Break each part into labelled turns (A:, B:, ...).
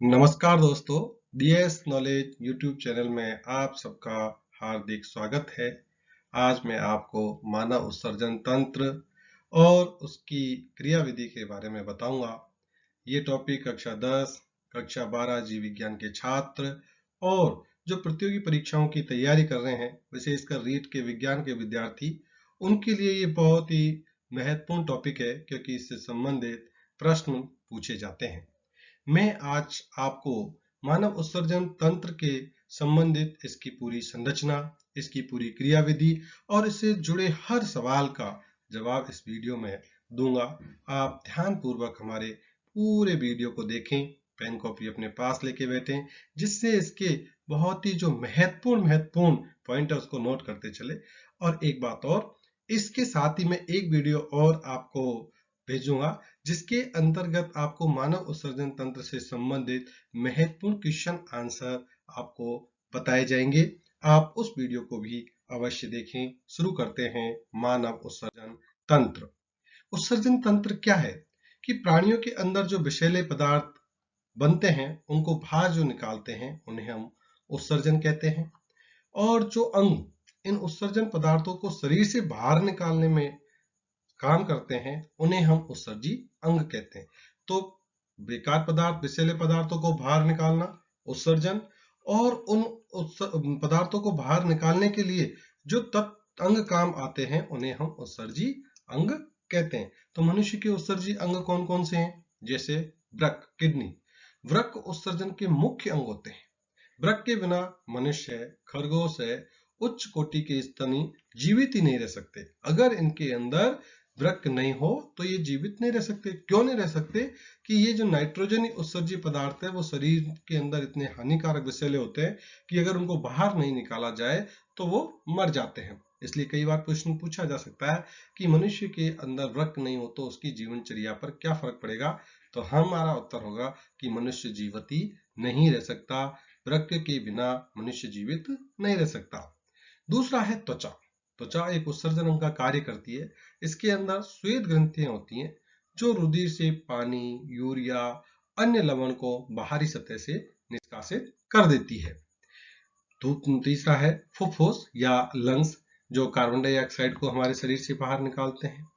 A: नमस्कार दोस्तों, DS knowledge YouTube channel में आप सबका हार्दिक स्वागत है। आज मैं आपको मानव उत्सर्जन तंत्र और उसकी क्रियाविधि के बारे में बताऊंगा। ये टॉपिक कक्षा 10, कक्षा 12 जीव विज्ञान के छात्र और जो प्रतियोगी परीक्षाओं की तैयारी कर रहे हैं, विशेषकर रीट के विज्ञान के विद्यार्थी, उनके लिए ये बहुत ही महत्वपूर्ण टॉपिक है क्योंकि इससे संबंधित प्रश्न पूछे जाते हैं। मैं आज आपको मानव उत्सर्जन तंत्र के संबंधित इसकी पूरी संरचना, इसकी पूरी क्रियाविधि और इससे जुड़े हर सवाल का जवाब इस वीडियो में दूंगा। आप ध्यानपूर्वक हमारे पूरे वीडियो को देखें, पेन कॉपी अपने पास लेके बैठें, जिससे इसके बहुत ही जो महत्वपूर्ण पॉइंट है उसको नोट करते चले। और एक बात और, इसके साथ ही मैं एक वीडियो और आपको भेजूंगा जिसके अंतर्गत आपको मानव उत्सर्जन तंत्र से संबंधित महत्वपूर्ण क्वेश्चन आंसर आपको बताए जाएंगे। आप उस वीडियो को भी अवश्य देखें। शुरू करते हैं मानव उत्सर्जन तंत्र। उत्सर्जन तंत्र क्या है कि प्राणियों के अंदर जो विषैले पदार्थ बनते हैं, उनको बाहर जो निकालते हैं, उन्हें हम उत्सर्जन कहते हैं। और जो अंग इन उत्सर्जन पदार्थों को शरीर से बाहर निकालने में काम करते हैं, उन्हें हम उत्सर्जी अंग कहते हैं। तो बेकार पदार्थ, विषैले पदार्थों को बाहर निकालना उत्सर्जन, और उन पदार्थों को बाहर निकालने के लिए जो तत्व अंग काम आते हैं, उन्हें हम उत्सर्जी अंग कहते हैं। तो मनुष्य के उत्सर्जी अंग कौन कौन से हैं? जैसे वृक्क, किडनी। वृक्क उत्सर्जन के मुख्य अंग होते हैं। वृक्क के बिना मनुष्य है, खरगोश है, उच्च कोटि के स्तनी जीवित ही नहीं रह सकते। अगर इनके अंदर वृक्क नहीं हो तो ये जीवित नहीं रह सकते। क्यों नहीं रह सकते? कि ये जो नाइट्रोजन उत्सर्जी पदार्थ है वो शरीर के अंदर इतने हानिकारक विषैले होते हैं कि अगर उनको बाहर नहीं निकाला जाए तो वो मर जाते हैं। इसलिए कई बार प्रश्न पूछा जा सकता है कि मनुष्य के अंदर वृक्क नहीं हो तो उसकी जीवनचर्या पर क्या फर्क पड़ेगा? तो हमारा उत्तर होगा कि मनुष्य जीवित ही नहीं रह सकता। वृक्क के बिना मनुष्य जीवित नहीं रह सकता। दूसरा है त्वचा। त्वचा एक उत्सर्जन अंग का कार्य करती है। इसके अंदर श्वेत ग्रंथियां होती हैं जो रुधिर से पानी, यूरिया, अन्य लवण को बाहरी सतह से निष्कासित कर देती है। तो तीसरा है फुफ्फुस या लंग्स, जो कार्बन डाइऑक्साइड को हमारे शरीर से बाहर निकालते हैं।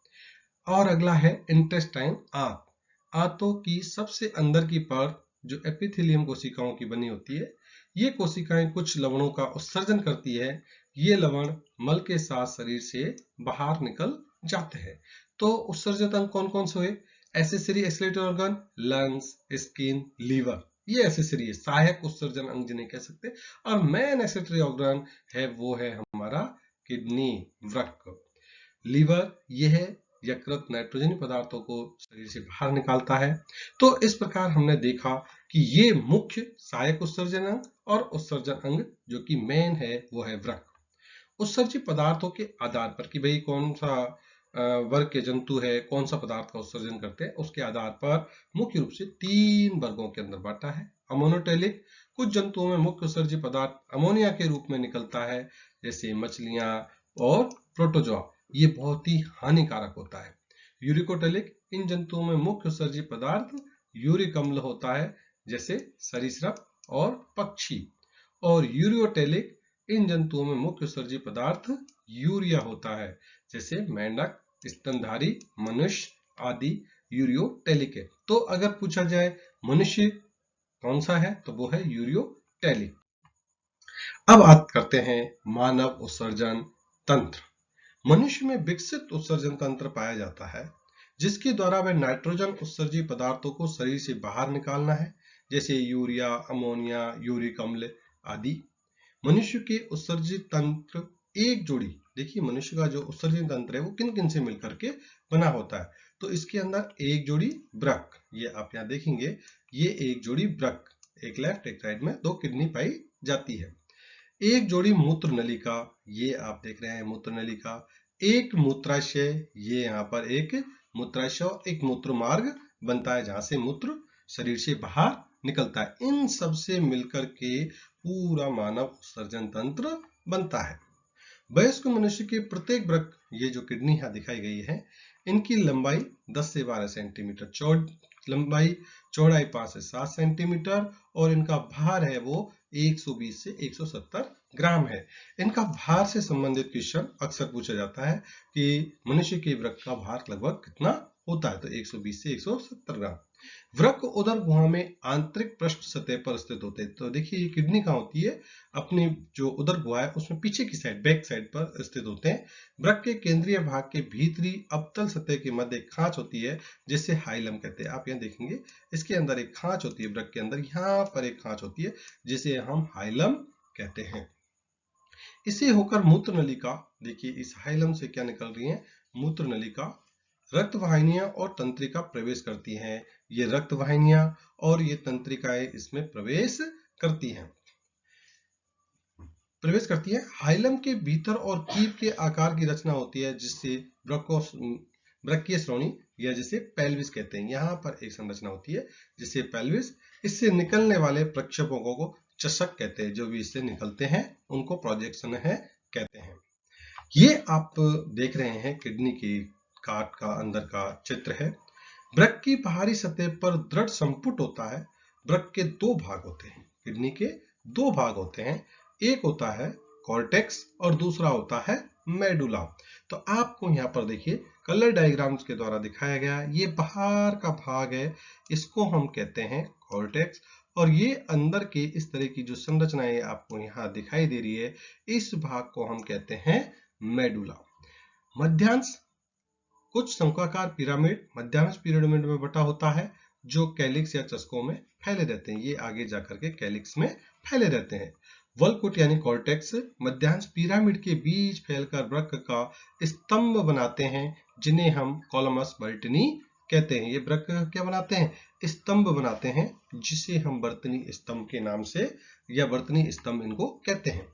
A: और अगला है इंटेस्टाइन, आंत। आंतों की सबसे अंदर की परत जो एपिथेलियम कोशिकाओं की बनी होती है, ये कोशिकाएं कुछ लवणों का उत्सर्जन करती है। ये लवण मल के साथ शरीर से बाहर निकल जाते हैं। तो उत्सर्जित अंग कौन कौन से हुए? Accessory excretory organ, lungs, skin, liver, ये एसेसरी है, सहायक उत्सर्जन अंग जिन्हें कह सकते हैं। और मेन एक्सक्रीटरी ऑर्गन है वो है हमारा किडनी, वृक्क। लीवर ये है यकृत नाइट्रोजनी पदार्थों को शरीर से बाहर निकालता है। तो इस प्रकार हमने देखा कि ये मुख्य सहायक उत्सर्जन अंग और उत्सर्जन अंग जो कि मेन है वो है वृक्क। उत्सर्जित पदार्थों के आधार पर कि भाई कौन सा वर्ग के जंतु है, कौन सा पदार्थ का उत्सर्जन करते हैं, उसके आधार पर मुख्य रूप से 3 वर्गों के अंदर बांटा है। अमोनोटेलिक, कुछ जंतुओं में मुख्य उत्सर्जित पदार्थ अमोनिया के रूप में निकलता है, जैसे मछलियां और प्रोटोजोआ, ये बहुत ही हानिकारक होता है। यूरिकोटेलिक, इन जंतुओं में मुख्य उत्सर्जित पदार्थ यूरिक अम्ल होता है, जैसे सरीसृप और पक्षी। और यूरियोटेलिक, इन जंतुओं में मुख्य उत्सर्जित पदार्थ यूरिया होता है, जैसे मेंढक, स्तनधारी, मनुष्य आदि यूरियोटेलिक है। तो अगर पूछा जाए मनुष्य कौन सा है, तो वो है यूरियोटेलिक। अब बात करते हैं मानव उत्सर्जन तंत्र। मनुष्य में विकसित उत्सर्जन तंत्र पाया जाता है जिसके द्वारा वह नाइट्रोजन उत्सर्जित पदार्थों को शरीर से बाहर निकालना है, जैसे यूरिया, अमोनिया, यूरिक अम्ल आदि। मनुष्य के उत्सर्जित तंत्र एक जोड़ी, देखिए मनुष्य का जो उत्सर्जन तंत्र है वो किन किन से मिलकर के बना होता है। तो इसके अंदर एक जोड़ी वृक्क, ये आप यहाँ देखेंगे, ये एक जोड़ी वृक्क, एक लेफ्ट एक राइट में 2 किडनी पाई जाती है। एक जोड़ी मूत्र नलिका, ये आप देख रहे हैं मूत्र नलिका। एक मूत्राशय, ये यहाँ पर एक मूत्राशय, एक मूत्र मार्ग बनता है जहां से मूत्र शरीर से बाहर निकलता है। इन सब से मिलकर के पूरा मानव उत्सर्जन तंत्र बनता है। वयस्क मनुष्य के प्रत्येक वृक्क, ये जो किडनी यहाँ दिखाई गई है, इनकी लंबाई 10 से 12 सेंटीमीटर लंबाई, चौड़ाई 5 से 7 सेंटीमीटर और इनका भार है वो 120 से 170 ग्राम है। इनका भार से संबंधित क्वेश्चन अक्सर पूछा जाता है कि मनुष्य के वृक्क का भार लगभग कितना होता है, तो 120 से 170 ग्राम। वृक्क उदर गुहा में आंतरिक पृष्ठ सतह पर स्थित होते हैं। तो देखिए ये किडनी कहाँ होती है, अपनी जो उदर गुहा है उसमें पीछे की साइड, बैक साइड पर स्थित होते हैं। वृक्क के केंद्रीय भाग के भीतरी अवतल सतह के मध्य एक खांच होती है जिसे हाइलम कहते हैं। आप यहाँ देखेंगे इसके अंदर एक खांच होती है, वृक्क के अंदर यहाँ पर एक खांच होती है जिसे हम हाइलम कहते हैं। इसे होकर मूत्र नलिका, देखिए इस हाइलम से क्या निकल रही है, मूत्र नलिका, रक्त वाहिनियां और तंत्रिका प्रवेश करती हैं। ये रक्त वाहिनियां और ये तंत्रिकाएं इसमें प्रवेश करती हैं। हाइलम के भीतर और कीप के आकार की रचना होती है जिससे वृक्कीय श्रोणी या जिसे पेल्विस कहते हैं। यहाँ पर एक संरचना होती है जिसे पेल्विस। इससे निकलने वाले प्रक्षेपकों को चषक कहते हैं। जो भी इससे निकलते हैं उनको प्रोजेक्शन है कहते हैं। ये आप देख रहे हैं किडनी की काट का अंदर का चित्र है। वृक्क की बाहरी सतह पर दृढ़ संपुट होता है। वृक्क के दो भाग होते हैं, किडनी के दो भाग होते हैं। एक होता है कॉर्टेक्स और दूसरा होता है मेडुला। तो आपको यहाँ पर देखिए कलर डायग्राम्स के द्वारा दिखाया गया, ये बाहर का भाग है, इसको हम कहते हैं कॉर्टेक्स। और ये अंदर के इस तरह की जो संरचनाएं आपको यहाँ दिखाई दे रही है, इस भाग को हम कहते हैं मेडुला। मध्यांश कुछ शंक्वाकार पिरामिड मध्यांश पिरामिड में बटा होता है जो कैलिक्स या चस्कों में फैले रहते हैं। ये आगे जाकर के कैलिक्स में फैले रहते हैं। वल्कुट यानी कॉर्टेक्स मध्यांश पिरामिड के बीच फैलकर वृक्क का स्तंभ बनाते हैं जिन्हें हम कॉलमस बर्टनी कहते हैं। ये वृक्क क्या बनाते हैं, स्तंभ बनाते हैं, जिसे हम वर्तनी स्तंभ के नाम से या वर्तनी स्तंभ इनको कहते हैं।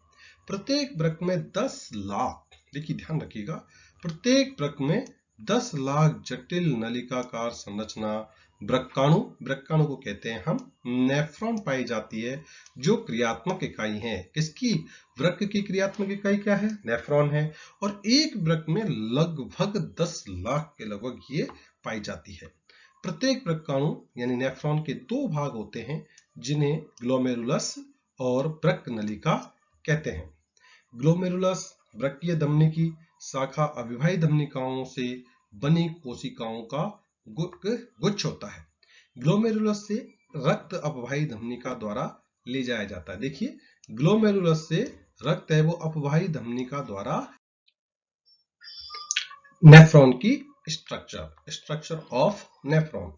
A: प्रत्येक वृक्क में 10 लाख, देखिए ध्यान रखिएगा, प्रत्येक वृक्क में 10 लाख जटिल नलिकाकार संरचना वृक्काणु को कहते हैं हम नेफ्रॉन पाई जाती है, जो क्रियात्मक इकाई है। किसकी, वृक्क की क्रियात्मक इकाई क्या है, नेफ्रॉन है। और एक वृक्क में लगभग 10 लाख के लगभग ये पाई जाती है। प्रत्येक वृक्काणु यानी नेफ्रॉन के दो भाग होते हैं जिन्हें ग्लोमेरुलस और वृक्क नलिका कहते हैं। ग्लोमेरुलस वृक्कीय धमनी की शाखा अविभाज्य धमनिकाओं से बनी कोशिकाओं का गुच्छ होता है। ग्लोमेरुलस से रक्त अपवाही धमनिका द्वारा ले जाया जाता है। देखिए ग्लोमेरुलस से रक्त है वो अपवाही धमनिका द्वारा, नेफ्रॉन की स्ट्रक्चर ऑफ नेफ्रॉन।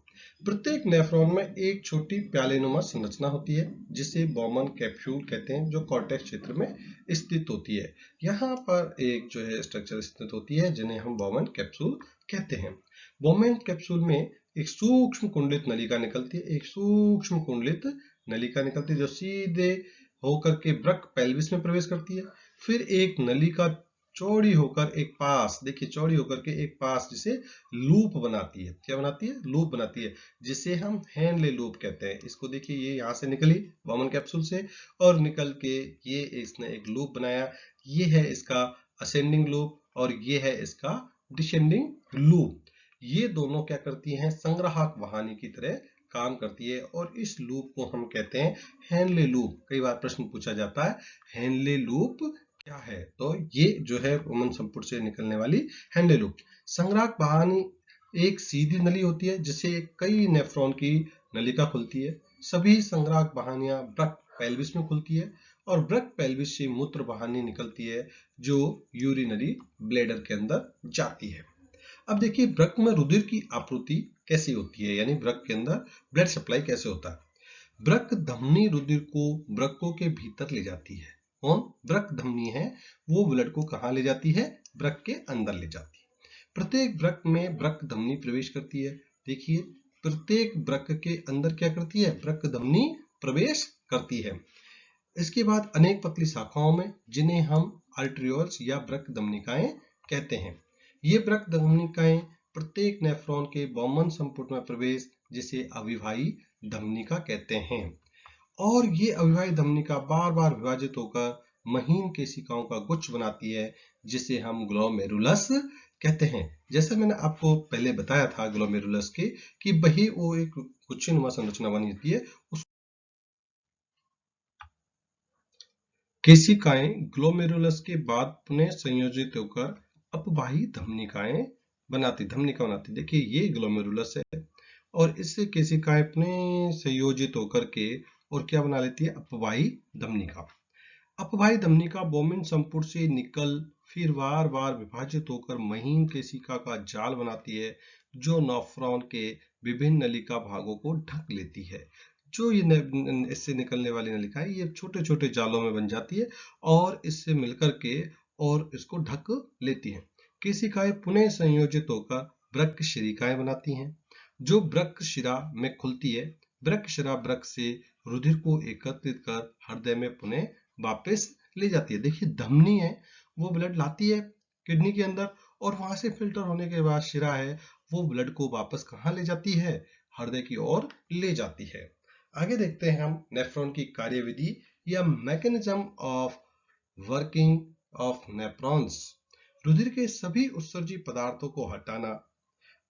A: प्रत्येक नेफ्रॉन में एक छोटी प्यालेनुमा संरचना होती है जिसे बॉमन कैप्सूल कहते हैं, जो कॉर्टेक्स क्षेत्र में स्थित होती है। यहाँ पर एक जो है स्ट्रक्चर स्थित होती है जिन्हें हम बॉमन कैप्सूल कहते हैं। बॉमन कैप्सूल में एक सूक्ष्म कुंडलित नलिका निकलती है, एक सूक्ष्म कुंडलित नलिका निकलती है जो सीधे होकर के वृक्क पेल्विस में प्रवेश करती है। फिर एक नलिका चौड़ी होकर एक पास, देखिए चौड़ी होकर के एक पास जिसे लूप बनाती है। क्या बनाती है, लूप बनाती है, जिसे हम हेनले लूप कहते हैं। इसको देखिए ये यहाँ से निकली बॉमन कैप्सूल से और निकल के ये इसने एक लूप बनाया। ये है इसका असेंडिंग लूप और ये है इसका डिसेंडिंग लूप। ये दोनों क्या करती हैं, संग्राहक वाहिनी की तरह काम करती है और इस लूप को हम कहते हैं हेनले लूप। कई बार प्रश्न पूछा जाता है हेनले लूप क्या है, तो ये जो है वमन संपुट से निकलने वाली हेनले लूप। संग्राहक वाहिनी एक सीधी नली होती है जिसे कई नेफ्रॉन की नलिका खुलती है। सभी संग्राहक वाहिनियां वृक्क पेल्विस में खुलती है और वृक्क पेल्विस से मूत्र वाहिनी निकलती है जो यूरिनरी ब्लैडर के अंदर जाती है। अब देखिए वृक्क में रुधिर की आपूर्ति कैसी होती है, यानी वृक्क के अंदर ब्लड सप्लाई कैसे होता है। वृक्क धमनी रुधिर को वृक्कों के भीतर ले जाती है। कौन, वृक्क धमनी है वो ब्लड को कहाँ ले जाती है, वृक्क के अंदर ले जाती है। प्रत्येक वृक्क में वृक्क धमनी प्रवेश करती है। देखिए प्रत्येक वृक्क के अंदर क्या करती है, वृक्क धमनी प्रवेश करती है। इसके बाद अनेक पतली शाखाओं में जिन्हें हम आर्टरियोल्स या वृक्क धमनिकाएं कहते हैं। ये वृक्क धमनिकाएं प्रत्येक नेफ्रॉन के बॉमन संपुट में प्रवेश, जिसे अविभाज्य धमनिका कहते हैं। और ये अविभाज्य धमनिका बार बार विभाजित होकर महीन केशिकाओं का गुच्छ बनाती है जिसे हम ग्लोमेरुलस कहते हैं। जैसे मैंने आपको पहले बताया था ग्लोमेरुलस के कि वही वो एक गुच्छेनुमा संरचना बनी होती है। केशिकाएं ग्लोमेरुलस के बाद पुनः संयोजित होकर अपवाही धमनिका बनाती। देखिए ये ग्लोमेरुलस है और इससे केशिकाएं पुनः संयोजित होकर के और क्या बना लेती है, अपवाही धमनिका। अपवाही धमनिका बोमेन संपुट से निकल फिर बार बार विभाजित होकर महीन केशिका का जाल बनाती है जो नेफ्रॉन के विभिन्न नलिका भागों को ढक लेती है। जो ये इससे निकलने वाली नलिका है ये छोटे छोटे जालों में बन जाती है और इससे मिलकर के और इसको ढक लेती है। केशिकाएं पुनः संयोजित होकर वृक्क शिरिकाएं बनाती हैं जो वृक्क शिरा में खुलती है। वृक्क शिरा वृक्क से रुधिर को एकत्रित कर हृदय में पुनः वापस ले जाती है। देखिए धमनी है वो ब्लड लाती है किडनी के अंदर और वहां से फिल्टर होने के बाद शिरा है वो ब्लड को वापस कहाँ ले जाती है, हृदय की ओर ले जाती है। आगे देखते हैं हम नेफ्रॉन की कार्यविधि या mechanism of working of nephrons. रुधिर के सभी उत्सर्जी पदार्थों को हटाना,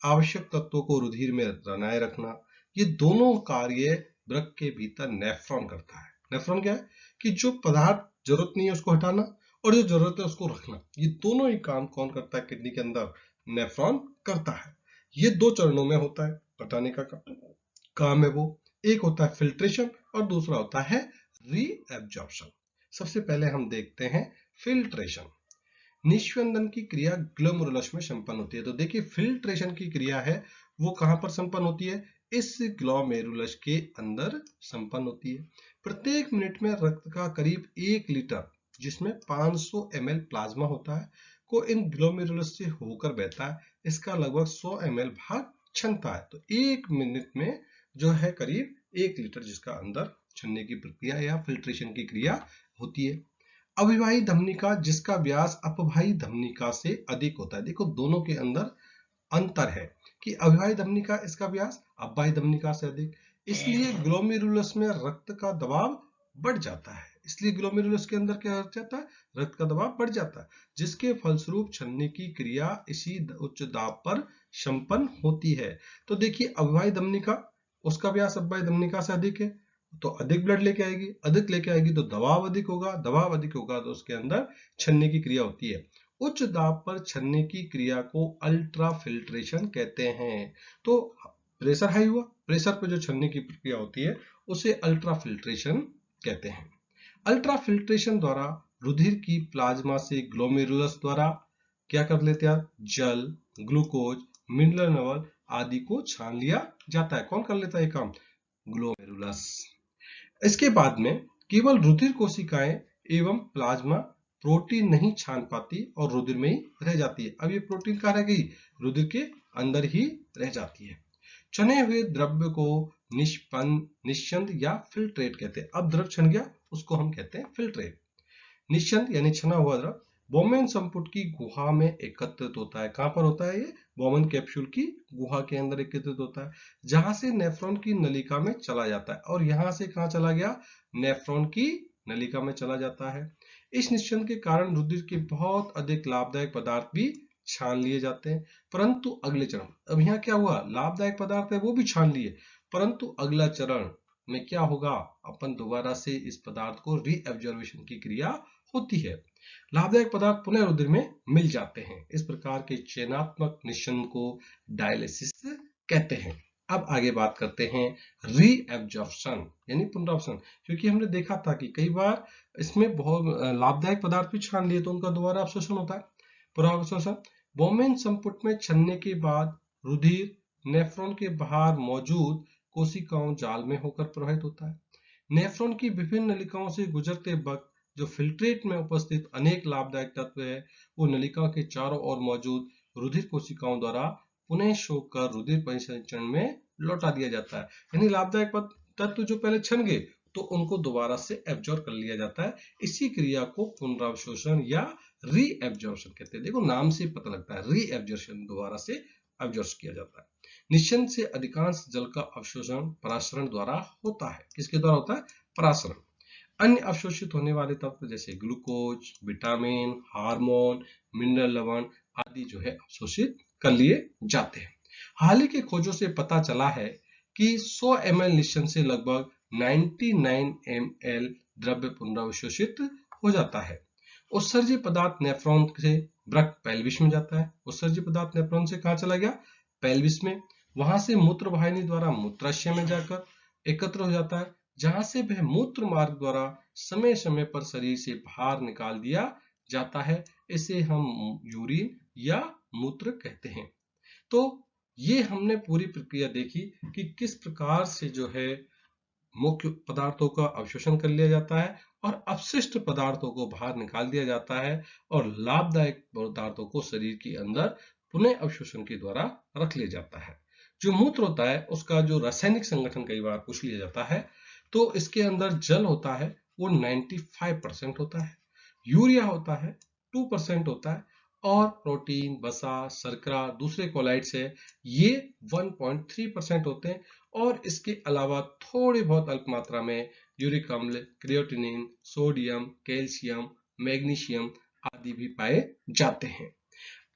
A: आवश्यक तत्वों को रुधिर में बनाए रखना, ये दोनों कार्य वृक्क के भीतर नेफ्रॉन करता है। नेफ्रॉन क्या है कि जो पदार्थ जरूरत नहीं है उसको हटाना और जो जरूरत है उसको रखना, ये दोनों ही काम कौन करता है किडनी के अंदर, नेफ्रॉन करता है। ये दो चरणों में होता है हटाने का काम है वो। एक होता है फिल्ट्रेशन और दूसरा होता है रीएब्जॉर्प्शन। सबसे पहले हम देखते हैं फिल्ट्रेशन। निस्पंदन की क्रिया ग्लोमेरुलस में संपन्न होती है। तो देखिए फिल्ट्रेशन की क्रिया है वो कहां पर संपन्न होती है, इस ग्लोमेरुलस के अंदर संपन्न होती है। प्रत्येक मिनट में रक्त का करीब 1 लीटर जिसमें 500 ml प्लाज्मा होता है को इन ग्लोमेरुलस से होकर बहता है। इसका लगभग 100 ml भाग छनता है। तो 1 मिनट में जो है करीब 1 लीटर जिसका अंदर छनने की प्रक्रिया या फिल्ट्रेशन की क्रिया होती है। अविवाही धमनिका जिसका व्यास अपवाही धमनिका से अधिक होता है। देखो दोनों के अंदर अंतर है कि अविवाही धमनिका इसका व्यास अपवाही धमनिका से अधिक, इसलिए ग्लोमेरुलस में रक्त का दबाव बढ़ जाता है। इसलिए ग्लोमेरुलस के अंदर क्या हो जाता है, रक्त का दबाव बढ़ जाता है जिसके फलस्वरूप छनने की क्रिया इसी उच्च दाब पर संपन्न होती है। तो देखिए अविवाही धमनिका उसका व्यास अपवाही धमनिका से अधिक है तो अधिक ब्लड लेके आएगी, अधिक लेके आएगी तो दबाव अधिक होगा, दबाव अधिक होगा तो उसके अंदर छनने की क्रिया होती है। उच्च दाब पर छनने की क्रिया को अल्ट्रा फिल्ट्रेशन कहते हैं। तो प्रेशर हाई हुआ, प्रेशर पर जो छनने की प्रक्रिया होती है उसे अल्ट्रा फिल्ट्रेशन कहते हैं। अल्ट्रा फिल्ट्रेशन द्वारा रुधिर की प्लाज्मा से ग्लोमेरुलस द्वारा क्या कर लेते हैं, जल, ग्लूकोज, मिनरल लेवल आदि को छान लिया जाता है। कौन कर लेता है ये काम, ग्लोमेरुलस। इसके बाद में केवल रुधिर कोशिकाएं एवं प्लाज्मा प्रोटीन नहीं छान पाती और रुधिर में ही रह जाती है। अब ये प्रोटीन कहाँ रह गई, रुधिर के अंदर ही रह जाती है। छने हुए द्रव्य को निस्यंद या फिल्ट्रेट कहते हैं। अब द्रव छन गया उसको हम कहते हैं फिल्ट्रेट। निस्यंद यानी छना हुआ द्रव बोमेन संपुट की गुहा में एकत्रित होता है। कहां पर होता है ये, बोमेन कैप्सूल की गुहा के अंदर एकत्रित होता है जहां से नेफ्रॉन की नलिका में चला जाता है और यहां से कहां चला गया, नेफ्रॉन की नलिका में चला जाता है। इस निस्यंद के कारण रुधिर के बहुत अधिक लाभदायक पदार्थ भी छान लिए जाते हैं। परंतु अगले चरण, अब यहाँ क्या हुआ, लाभदायक पदार्थ है वो भी छान लिए, परंतु अगला चरण में क्या होगा, अपन दोबारा से इस पदार्थ को रीएब्जॉर्प्शन की क्रिया होती है। लाभदायक पदार्थ पुनः रुधिर में मिल जाते हैं। इस प्रकार के चयनात्मक निस्यंद को डायलिसिस कहते हैं। अब आगे बात करते हैं रीएब्जॉर्प्शन यानी पुनरावसन, क्योंकि हमने देखा था कि कई बार इसमें बहुत लाभदायक पदार्थ भी छान लिए तो उनका दोबारा अवशोषण होता है, पुनरावशोषण। बोमेन संपुट में छनने के बाद रुधिर नेफ्रॉन के बाहर मौजूद कोशिकाओं जाल में होकर प्रवाहित होता है। नेफ्रॉन की विभिन्न नलिकाओं से गुजरते वक्त जो फिल्ट्रेट में उपस्थित अनेक लाभदायक तत्व है वो नलिका के चारों ओर मौजूद रुधिर कोशिकाओं द्वारा पुनः शोक कर रुधिर परिसंचरण में लौटा दिया जाता है। यानी लाभदायक तत्व जो पहले छन गए तो उनको दोबारा से एब्जॉर्ब कर लिया जाता है। इसी क्रिया को पुनरावशोषण या रीएब्जॉर्प्शन कहते हैं। देखो नाम से पता लगता है, रीएब्जॉर्प्शन दोबारा से एब्जॉर्ब किया जाता है। निस्यंद से अधिकांश जल का अवशोषण परासरण द्वारा होता है। किसके द्वारा होता है, परासरण। अन्य अवशोषित होने वाले तत्व जैसे ग्लूकोज, विटामिन, हार्मोन, मिनरल लवण आदि जो है अवशोषित कर लिए जाते हैं। हाल ही की खोजों से पता चला है कि 100 ml निश्चन से लगभग 99 ml द्रव्य पुनरावशोषित हो जाता है। उत्सर्जी पदार्थ नेफ्रॉन से ब्रक पेल्विस में जाता है। उत्सर्जी पदार्थ नेफ्रॉन से कहाँ चला गया? पेल्विस में। वहां से मूत्र वाहिनी द्वारा मूत्राशय में जाकर एकत्र हो जाता है, जहां से वह मूत्र मार्ग द्वारा समय समय पर शरीर से बाहर निकाल दिया जाता है। इसे हम यूरिन या मूत्र कहते हैं। तो ये हमने पूरी प्रक्रिया देखी कि किस प्रकार से जो है मुख्य पदार्थों का अवशोषण कर लिया जाता है और अपशिष्ट पदार्थों को बाहर निकाल दिया जाता है और लाभदायक पदार्थों को शरीर के अंदर पुनः अवशोषण के द्वारा रख लिया जाता है। जो मूत्र होता है उसका जो रासायनिक संगठन कई बार पूछ लिया जाता है, तो इसके अंदर जल होता है वो 95% होता है, यूरिया होता है 2% होता है और प्रोटीन, वसा, शर्करा, दूसरे कोलाइड्स है ये 1.3% होते हैं। और इसके अलावा थोड़ी बहुत अल्प मात्रा में यूरिक अम्ल, क्रिएटिनिन, सोडियम, कैल्शियम, मैग्नीशियम आदि भी पाए जाते हैं।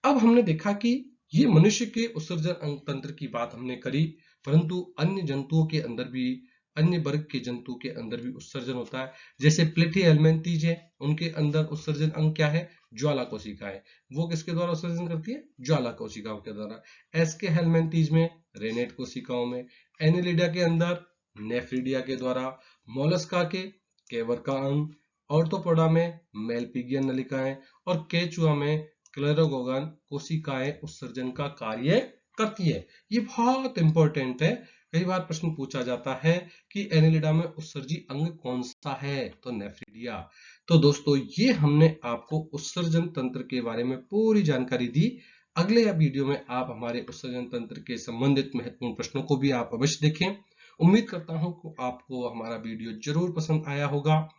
A: अब हमने देखा कि ये मनुष्य के उत्सर्जन अंग तंत्र की बात हमने करी, परंतु अन्य जंतुओं के अंदर भी, अन्य वर्ग के जंतु के अंदर भी उत्सर्जन होता है। जैसे प्लेटिहेल्मिन्थीज है, उनके अंदर उत्सर्जन अंग क्या है? ज्वाला कोशिकाएं। वो किसके द्वारा उत्सर्जन करती है? ज्वाला कोशिकाओं के द्वारा। एसके हेल्मिन्थीज में रेनेट कोशिकाओं में, एनिलिडा के अंदर नेफ्रिडिया के द्वारा, मोलस्का के केवर का अंग, ऑर्थोपोडा में मेलपिगियन नलिकाएं और केचुआ में क्लेरोगोगन कोशिकाएं उत्सर्जन का कार्य करती है। ये बहुत इंपॉर्टेंट है। कई बार प्रश्न पूछा जाता है कि एनिलिडा में उत्सर्जी अंग कौन सा है? तो नेफ्रिडिया। तो दोस्तों ये हमने आपको उत्सर्जन तंत्र के बारे में पूरी जानकारी दी। अगले वीडियो में आप हमारे उत्सर्जन तंत्र के संबंधित महत्वपूर्ण प्रश्नों को भी आप अवश्य देखें। उम्मीद करता हूं कि आपको हमारा वीडियो जरूर पसंद आया होगा।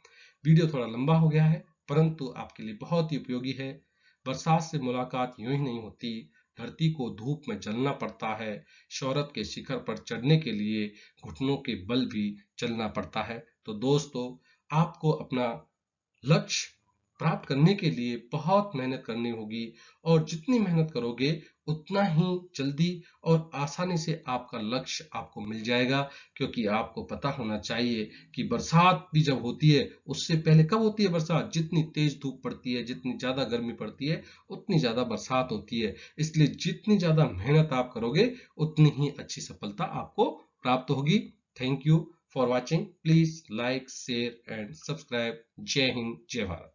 A: वीडियो थोड़ा लंबा हो गया है, परंतु आपके लिए बहुत ही उपयोगी है। बरसात से मुलाकात यूं ही नहीं होती, धरती को धूप में जलना पड़ता है। शोहरत के शिखर पर चढ़ने के लिए घुटनों के बल भी चलना पड़ता है। तो दोस्तों, आपको अपना लक्ष्य प्राप्त करने के लिए बहुत मेहनत करनी होगी और जितनी मेहनत करोगे उतना ही जल्दी और आसानी से आपका लक्ष्य आपको मिल जाएगा। क्योंकि आपको पता होना चाहिए कि बरसात भी जब होती है उससे पहले कब होती है बरसात? जितनी तेज धूप पड़ती है, जितनी ज्यादा गर्मी पड़ती है, उतनी ज्यादा बरसात होती है। इसलिए जितनी ज्यादा मेहनत आप करोगे उतनी ही अच्छी सफलता आपको प्राप्त होगी। Thank you for watching. Please like, share and subscribe. जय हिंद, जय भारत।